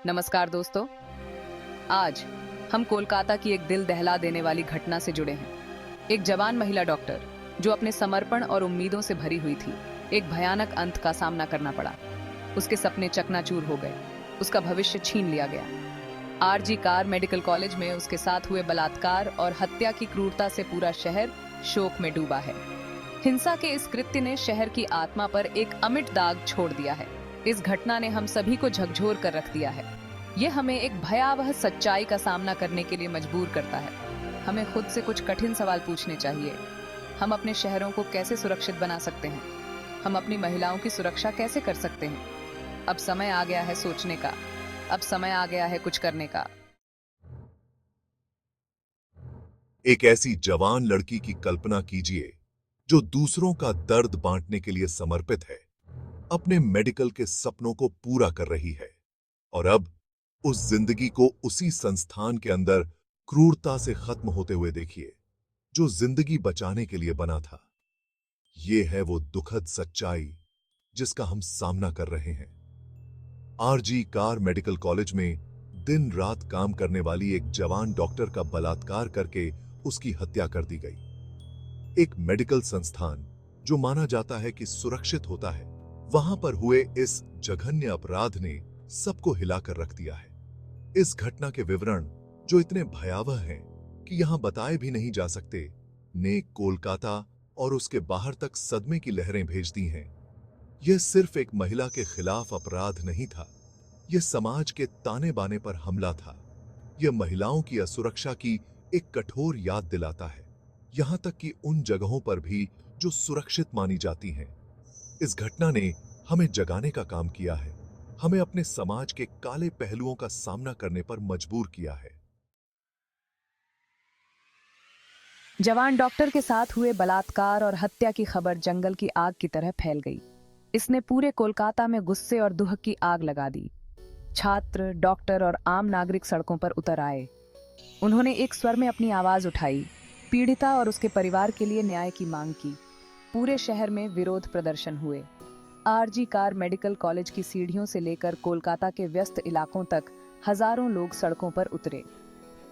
नमस्कार दोस्तों। आज हम कोलकाता की एक दिल दहला देने वाली घटना से जुड़े हैं। एक जवान महिला डॉक्टर जो अपने समर्पण और उम्मीदों से भरी हुई थी, एक भयानक अंत का सामना करना पड़ा। उसके सपने चकनाचूर हो गए, उसका भविष्य छीन लिया गया। आरजी कार मेडिकल कॉलेज में उसके साथ हुए बलात्कार और हत्या की क्रूरता से पूरा शहर शोक में डूबा है। हिंसा के इस कृत्य ने शहर की आत्मा पर एक अमिट दाग छोड़ दिया है। इस घटना ने हम सभी को झकझोर कर रख दिया है। यह हमें एक भयावह सच्चाई का सामना करने के लिए मजबूर करता है। हमें खुद से कुछ कठिन सवाल पूछने चाहिए। हम अपने शहरों को कैसे सुरक्षित बना सकते हैं? हम अपनी महिलाओं की सुरक्षा कैसे कर सकते हैं? अब समय आ गया है सोचने का। अब समय आ गया है कुछ करने का। एक ऐसी जवान लड़की की कल्पना कीजिए जो दूसरों का दर्द बांटने के लिए समर्पित है, अपने मेडिकल के सपनों को पूरा कर रही है और अब उस जिंदगी को उसी संस्थान के अंदर क्रूरता से खत्म होते हुए देखिए जो जिंदगी बचाने के लिए बना था। ये है वो दुखद सच्चाई जिसका हम सामना कर रहे हैं। आरजी कार मेडिकल कॉलेज में दिन रात काम करने वाली एक जवान डॉक्टर का बलात्कार करके उसकी हत्या कर दी गई। एक मेडिकल संस्थान जो माना जाता है कि सुरक्षित होता है, वहां पर हुए इस जघन्य अपराध ने सबको हिलाकर रख दिया है। इस घटना के विवरण जो इतने भयावह हैं कि यहां बताए भी नहीं जा सकते, ने कोलकाता और उसके बाहर तक सदमे की लहरें भेज दी हैं। यह सिर्फ एक महिला के खिलाफ अपराध नहीं था, यह समाज के ताने बाने पर हमला था। यह महिलाओं की असुरक्षा की एक कठोर याद दिलाता है, यहां तक कि उन जगहों पर भी जो सुरक्षित मानी जाती हैं। इस घटना ने हमें जगाने का काम किया है, हमें अपने समाज के काले पहलुओं का सामना करने पर मजबूर किया है। जवान डॉक्टर के साथ हुए बलात्कार और हत्या की खबर जंगल की आग की तरह फैल गई। इसने पूरे कोलकाता में गुस्से और दुख की आग लगा दी। छात्र, डॉक्टर और आम नागरिक सड़कों पर उतर आए। उन्होंने एक स्वर में अपनी आवाज उठाई, पीड़िता और उसके परिवार के लिए न्याय की मांग की। पूरे शहर में विरोध प्रदर्शन हुए। आरजी कार मेडिकल कॉलेज की सीढ़ियों से लेकर कोलकाता के व्यस्त इलाकों तक हजारों लोग सड़कों पर उतरे।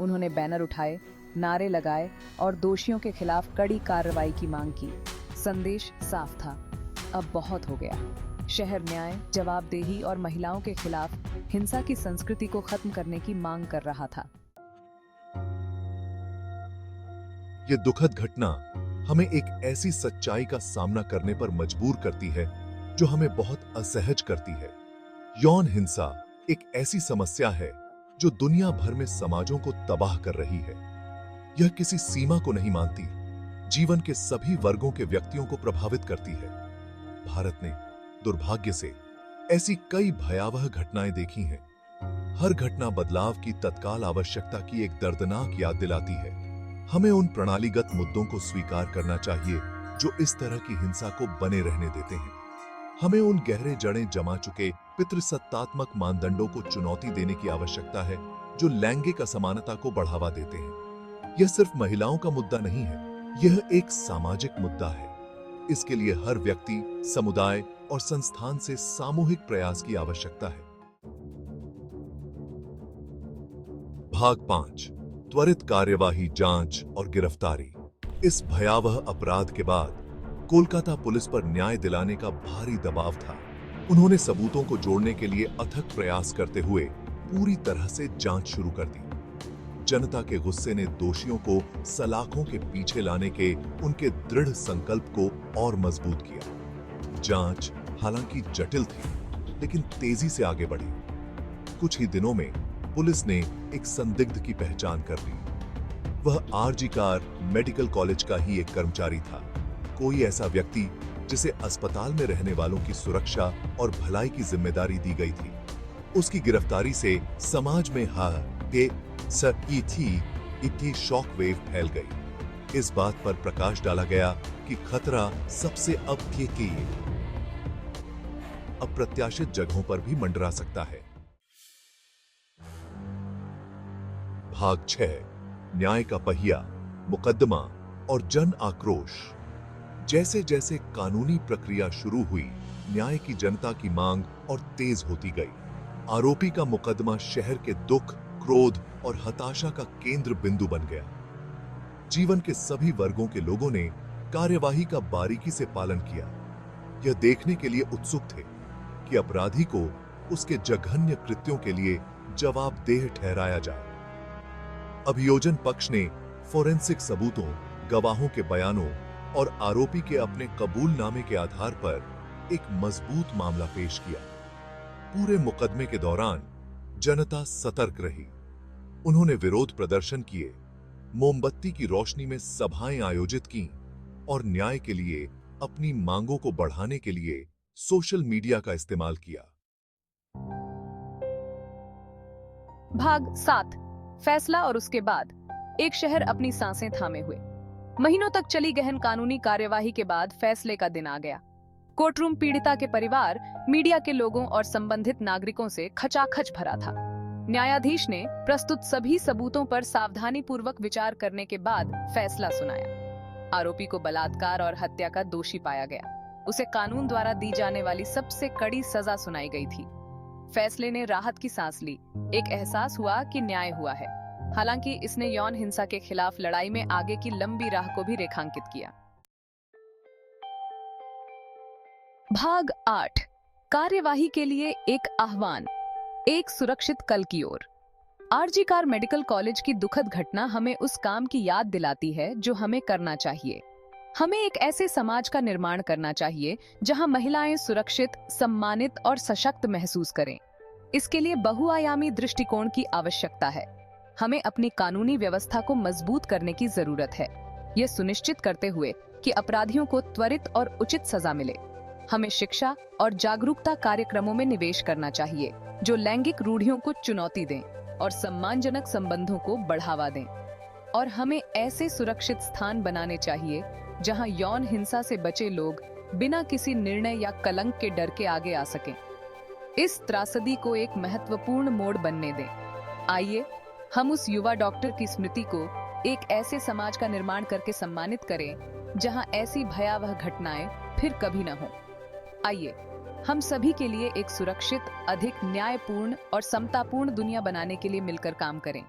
उन्होंने बैनर उठाए, नारे लगाए और दोषियों के खिलाफ कड़ी कार्रवाई की मांग की। संदेश साफ था, अब बहुत हो गया। शहर न्याय, जवाबदेही और महिलाओं के खिलाफ हिंसा की संस्कृति को खत्म करने की मांग कर रहा था। यह दुखद घटना हमें एक ऐसी सच्चाई का सामना करने पर मजबूर करती है जो हमें बहुत असहज करती है। यौन हिंसा एक ऐसी समस्या है जो दुनिया भर में समाजों को तबाह कर रही है। यह किसी सीमा को नहीं मानती, जीवन के सभी वर्गों के व्यक्तियों को प्रभावित करती है। भारत ने दुर्भाग्य से ऐसी कई भयावह घटनाएं देखी हैं। हर घटना बदलाव की तत्काल आवश्यकता की एक दर्दनाक याद दिलाती है। हमें उन प्रणालीगत मुद्दों को स्वीकार करना चाहिए जो इस तरह की हिंसा को बने रहने देते हैं। हमें उन गहरे जड़ें जमा चुके पितृसत्तात्मक मानदंडों को चुनौती देने की आवश्यकता है जो लैंगिक असमानता को बढ़ावा देते हैं। यह सिर्फ महिलाओं का मुद्दा नहीं है, यह एक सामाजिक मुद्दा है। इसके लिए हर व्यक्ति, समुदाय और संस्थान से सामूहिक प्रयास की आवश्यकता है। भाग 5, त्वरित कार्यवाही, जांच और गिरफ्तारी। इस भयावह अपराध के बाद कोलकाता पुलिस पर न्याय दिलाने का भारी दबाव था। उन्होंने सबूतों को जोड़ने के लिए अथक प्रयास करते हुए पूरी तरह से जांच शुरू कर दी। जनता के गुस्से ने दोषियों को सलाखों के पीछे लाने के उनके दृढ़ संकल्प को और मजबूत किया। जांच हालांकि जटिल थी, लेकिन तेजी से आगे बढ़ी। कुछ ही दिनों में पुलिस ने एक संदिग्ध की पहचान कर ली। वह आरजी कार मेडिकल कॉलेज का ही एक कर्मचारी था, कोई ऐसा व्यक्ति जिसे अस्पताल में रहने वालों की सुरक्षा और भलाई की जिम्मेदारी दी गई थी। उसकी गिरफ्तारी से समाज में इतनी शॉक वेव फैल गई। इस बात पर प्रकाश डाला गया कि खतरा सबसे अप्रत्याशित जगहों पर भी मंडरा सकता है। भाग 6, न्याय का पहिया, मुकदमा और जन आक्रोश। जैसे जैसे कानूनी प्रक्रिया शुरू हुई, न्याय की जनता की मांग और तेज होती गई। आरोपी का मुकदमा शहर के दुख, क्रोध और हताशा का केंद्र बिंदु बन गया। जीवन के सभी वर्गों के लोगों ने कार्यवाही का बारीकी से पालन किया, यह देखने के लिए उत्सुक थे कि अपराधी को उसके जघन्य कृत्यों के लिए जवाबदेह ठहराया जाए। अभियोजन पक्ष ने फोरेंसिक सबूतों, गवाहों के बयानों और आरोपी के अपने कबूलनामे के आधार पर एक मजबूत मामला पेश किया। पूरे मुकदमे के दौरान जनता सतर्क रही। उन्होंने विरोध प्रदर्शन किए, मोमबत्ती की रोशनी में सभाएं आयोजित की और न्याय के लिए अपनी मांगों को बढ़ाने के लिए सोशल मीडिया का इस्तेमाल किया। भाग 7, फैसला और उसके बाद एक शहर अपनी सांसें थामे हुए। महीनों तक चली गहन कानूनी कार्यवाही के बाद फैसले का दिन आ गया। कोर्टरूम पीड़िता के परिवार, मीडिया के लोगों और संबंधित नागरिकों से खचाखच भरा था। न्यायाधीश ने प्रस्तुत सभी सबूतों पर सावधानीपूर्वक विचार करने के बाद फैसला सुनाया। आरोपी को बलात्कार और हत्या का दोषी पाया गया। उसे कानून द्वारा दी जाने वाली सबसे कड़ी सजा सुनाई गई थी। फैसले ने राहत की सांस ली। एक एहसास हुआ कि न्याय हुआ है। हालांकि इसने यौन हिंसा के खिलाफ लड़ाई में आगे की लंबी राह को भी रेखांकित किया। भाग 8, कार्यवाही के लिए एक आह्वान, एक सुरक्षित कल की ओर। आरजी कार मेडिकल कॉलेज की दुखद घटना हमें उस काम की याद दिलाती है जो हमें करना चाहिए। हमें एक ऐसे समाज का निर्माण करना चाहिए जहां महिलाएं सुरक्षित, सम्मानित और सशक्त महसूस करें। इसके लिए बहुआयामी दृष्टिकोण की आवश्यकता है। हमें अपनी कानूनी व्यवस्था को मजबूत करने की जरूरत है, यह सुनिश्चित करते हुए कि अपराधियों को त्वरित और उचित सजा मिले। हमें शिक्षा और जागरूकता कार्यक्रमों में निवेश करना चाहिए जो लैंगिक रूढ़ियों को चुनौती दें और सम्मानजनक संबंधों को बढ़ावा दें। और हमें ऐसे सुरक्षित स्थान बनाने चाहिए जहां यौन हिंसा से बचे लोग बिना किसी निर्णय या कलंक के डर के आगे आ सकें। इस त्रासदी को एक महत्वपूर्ण मोड़ बनने दें। आइए हम उस युवा डॉक्टर की स्मृति को एक ऐसे समाज का निर्माण करके सम्मानित करें जहां ऐसी भयावह घटनाएं फिर कभी न हो। आइए हम सभी के लिए एक सुरक्षित, अधिक न्यायपूर्ण और समतापूर्ण दुनिया बनाने के लिए मिलकर काम करें।